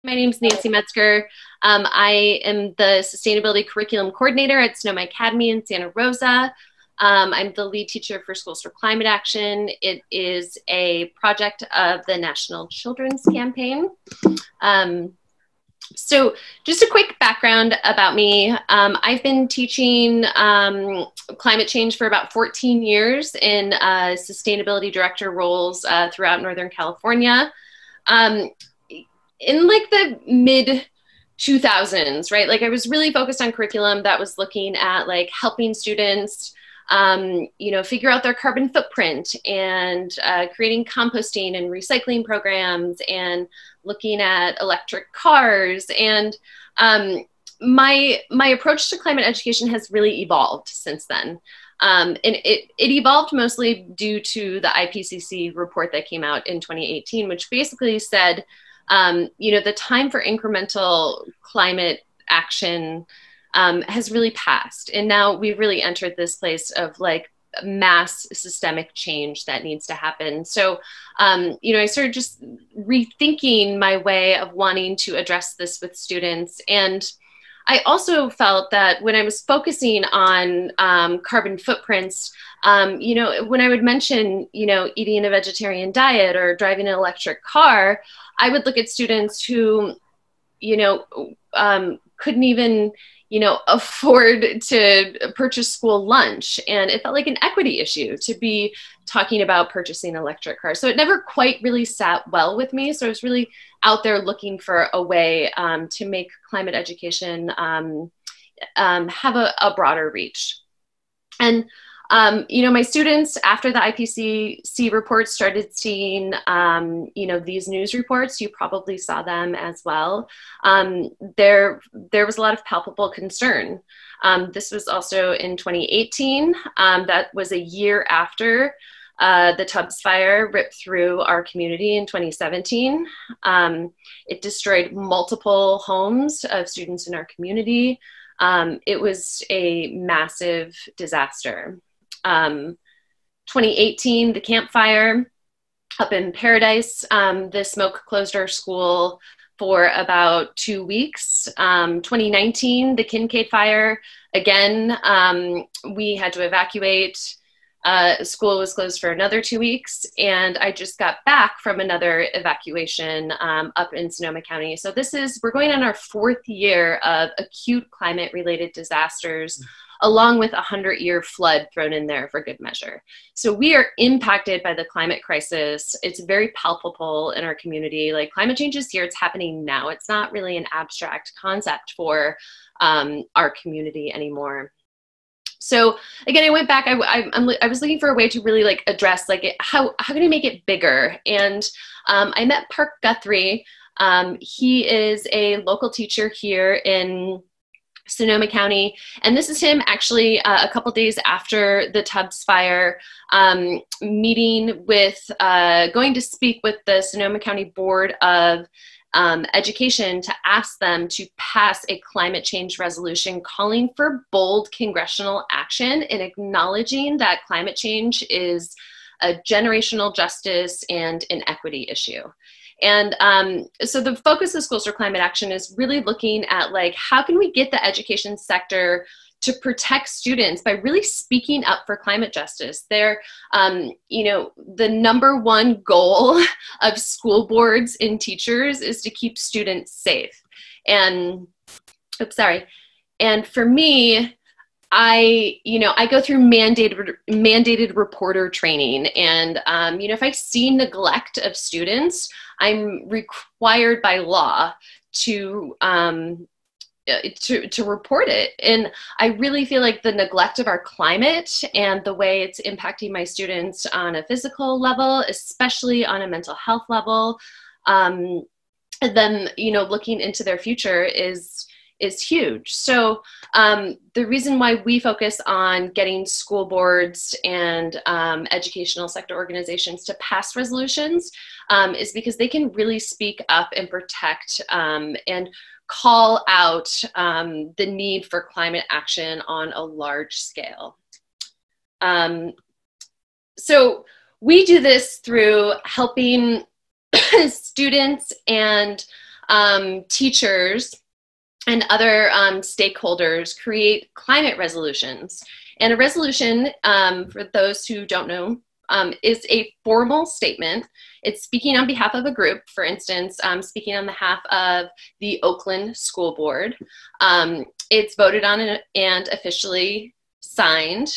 My name is Nancy Metzger. I am the Sustainability Curriculum Coordinator at Sonoma Academy in Santa Rosa. I'm the lead teacher for Schools for Climate Action. It is a project of the National Children's Campaign. So just a quick background about me. I've been teaching climate change for about 14 years in sustainability director roles throughout Northern California. In like the mid 2000s, right? Like I was really focused on curriculum that was looking at like helping students, figure out their carbon footprint and creating composting and recycling programs and looking at electric cars. And my approach to climate education has really evolved since then. And it evolved mostly due to the IPCC report that came out in 2018, which basically said, the time for incremental climate action has really passed. And now we've really entered this place of like mass systemic change that needs to happen. So, I started just rethinking my way of wanting to address this with students. And I also felt that when I was focusing on carbon footprints, when I would mention, eating a vegetarian diet or driving an electric car, I would look at students who, couldn't even, afford to purchase school lunch. And it felt like an equity issue to be talking about purchasing an electric car. So it never quite really sat well with me. So I was really out there looking for a way to make climate education have a broader reach. And my students, after the IPCC reports, started seeing, these news reports. You probably saw them as well. There was a lot of palpable concern. This was also in 2018. That was a year after the Tubbs fire ripped through our community in 2017. It destroyed multiple homes of students in our community. It was a massive disaster. 2018, the Camp Fire up in Paradise, the smoke closed our school for about 2 weeks. 2019, the Kincaid Fire, again, we had to evacuate. School was closed for another 2 weeks, and I just got back from another evacuation up in Sonoma County. So we're going on our 4th year of acute climate-related disasters, along with a 100-year flood thrown in there for good measure. So we are impacted by the climate crisis. It's very palpable in our community. Like climate change is here, it's happening now. It's not really an abstract concept for our community anymore. So again, I went back, I was looking for a way to really like address like how can I make it bigger? And I met Park Guthrie. He is a local teacher here in Sonoma County. And this is him actually a couple days after the Tubbs fire, meeting with, going to speak with the Sonoma County Board of Education to ask them to pass a climate change resolution calling for bold congressional action and acknowledging that climate change is a generational justice and an equity issue. And so the focus of Schools for Climate Action is really looking at like, how can we get the education sector to protect students by really speaking up for climate justice? They're, the #1 goal of school boards and teachers is to keep students safe. And, and for me, I go through mandated reporter training, and if I see neglect of students, I'm required by law to report it. And I really feel like the neglect of our climate and the way it's impacting my students on a physical level, especially on a mental health level, and then looking into their future is huge. So the reason why we focus on getting school boards and educational sector organizations to pass resolutions is because they can really speak up and protect and call out the need for climate action on a large scale. So we do this through helping students and teachers, and other stakeholders create climate resolutions. And a resolution, for those who don't know, is a formal statement. It's speaking on behalf of a group, for instance, speaking on behalf of the Oakland School Board. It's voted on and officially signed.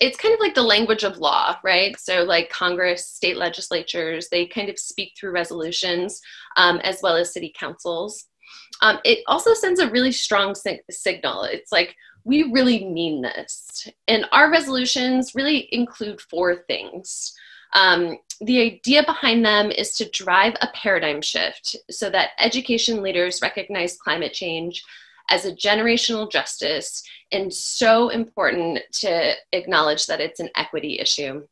It's kind of like the language of law, right? So like Congress, state legislatures, they kind of speak through resolutions, as well as city councils. It also sends a really strong signal. It's like, we really mean this. And our resolutions really include 4 things. The idea behind them is to drive a paradigm shift so that education leaders recognize climate change as a generational justice and so important to acknowledge that it's an equity issue.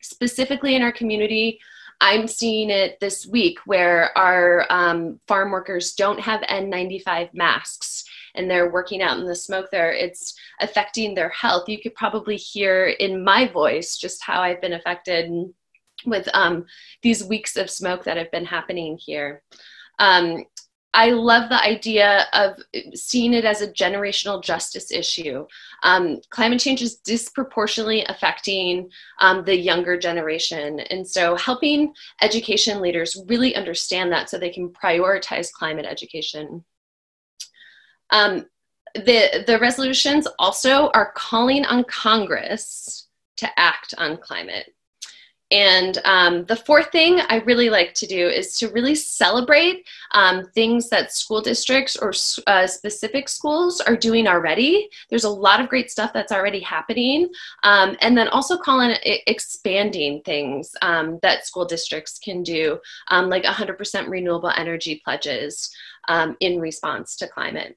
Specifically in our community, I'm seeing it this week where our farm workers don't have N95 masks and they're working out in the smoke there. It's affecting their health. You could probably hear in my voice just how I've been affected with these weeks of smoke that have been happening here. I love the idea of seeing it as a generational justice issue. Climate change is disproportionately affecting the younger generation. And so helping education leaders really understand that so they can prioritize climate education. The resolutions also are calling on Congress to act on climate. And the 4th thing I really like to do is to really celebrate things that school districts or specific schools are doing already. There's a lot of great stuff that's already happening. And then also call on expanding things that school districts can do, like 100% renewable energy pledges in response to climate.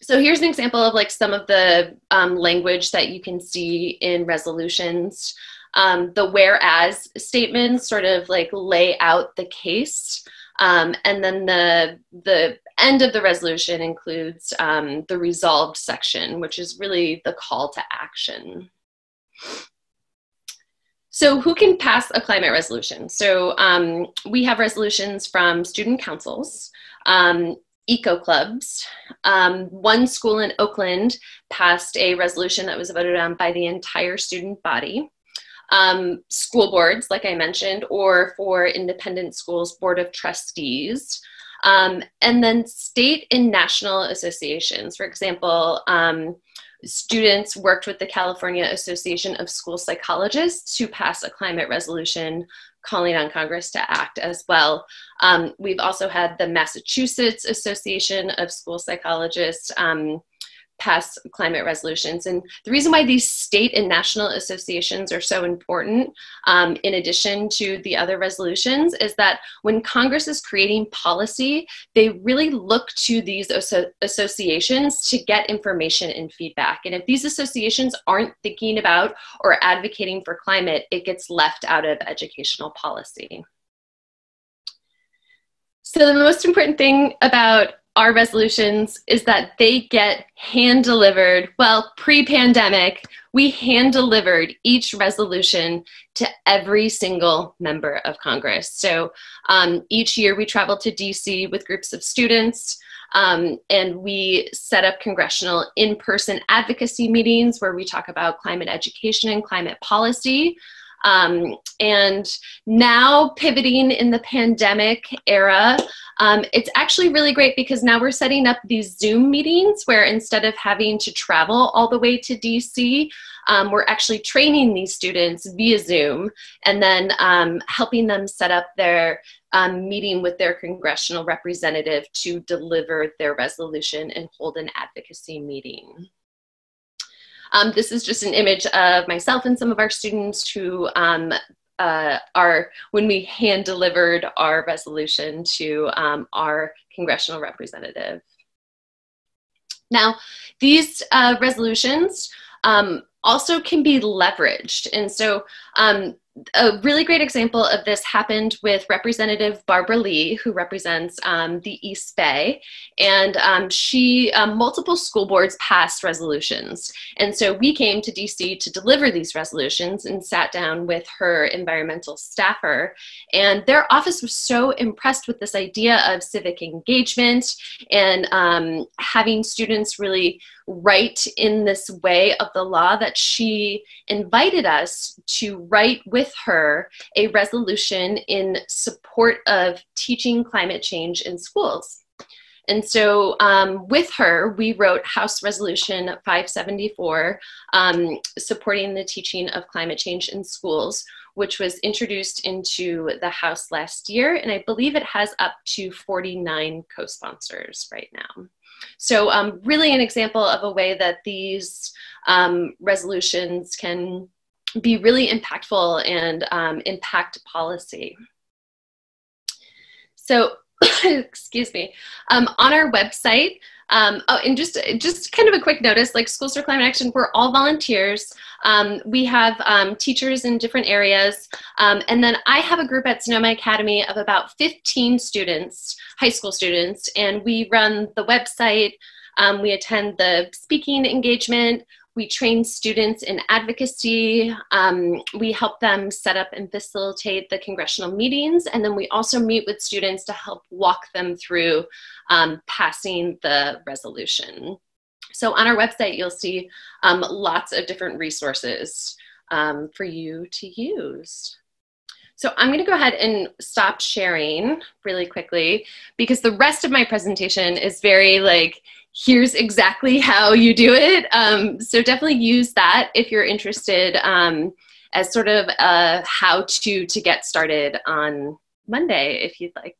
So here's an example of like some of the language that you can see in resolutions. The whereas statements sort of like lay out the case. And then the end of the resolution includes the resolved section, which is really the call to action. So who can pass a climate resolution? So we have resolutions from student councils, eco clubs. One school in Oakland passed a resolution that was voted on by the entire student body. School boards, like I mentioned, or for independent schools, board of trustees, and then state and national associations. For example, students worked with the California Association of School Psychologists to pass a climate resolution calling on Congress to act as well. We've also had the Massachusetts Association of School Psychologists pass climate resolutions. And the reason why these state and national associations are so important, in addition to the other resolutions, is that when Congress is creating policy, they really look to these associations to get information and feedback. And if these associations aren't thinking about or advocating for climate, it gets left out of educational policy. So the most important thing about our resolutions is that they get hand-delivered. Well, pre-pandemic, we hand-delivered each resolution to every single member of Congress. So each year we travel to DC with groups of students, and we set up congressional in-person advocacy meetings where we talk about climate education and climate policy. And now pivoting in the pandemic era, it's actually really great because now we're setting up these Zoom meetings where instead of having to travel all the way to DC, we're actually training these students via Zoom and then helping them set up their meeting with their congressional representative to deliver their resolution and hold an advocacy meeting. This is just an image of myself and some of our students who when we hand delivered our resolution to our congressional representative. Now, these resolutions also can be leveraged. And so a really great example of this happened with Representative Barbara Lee, who represents the East Bay, and multiple school boards passed resolutions. And so we came to DC to deliver these resolutions and sat down with her environmental staffer. And their office was so impressed with this idea of civic engagement and having students really write in this way of the law that she invited us to write with her a resolution in support of teaching climate change in schools. And so with her, we wrote House Resolution 574, supporting the teaching of climate change in schools, which was introduced into the House last year. And I believe it has up to 49 co-sponsors right now. So really an example of a way that these resolutions can be really impactful and impact policy. So, excuse me, on our website, oh, and just kind of a quick notice, like Schools for Climate Action, we're all volunteers. We have teachers in different areas. And then I have a group at Sonoma Academy of about 15 students, high school students, and we run the website. We attend the speaking engagement. We train students in advocacy. We help them set up and facilitate the congressional meetings. And then we also meet with students to help walk them through passing the resolution. So on our website, you'll see lots of different resources for you to use. So I'm going to go ahead and stop sharing really quickly because the rest of my presentation is very like, here's exactly how you do it. So definitely use that if you're interested as sort of a how-to get started on Monday, if you'd like.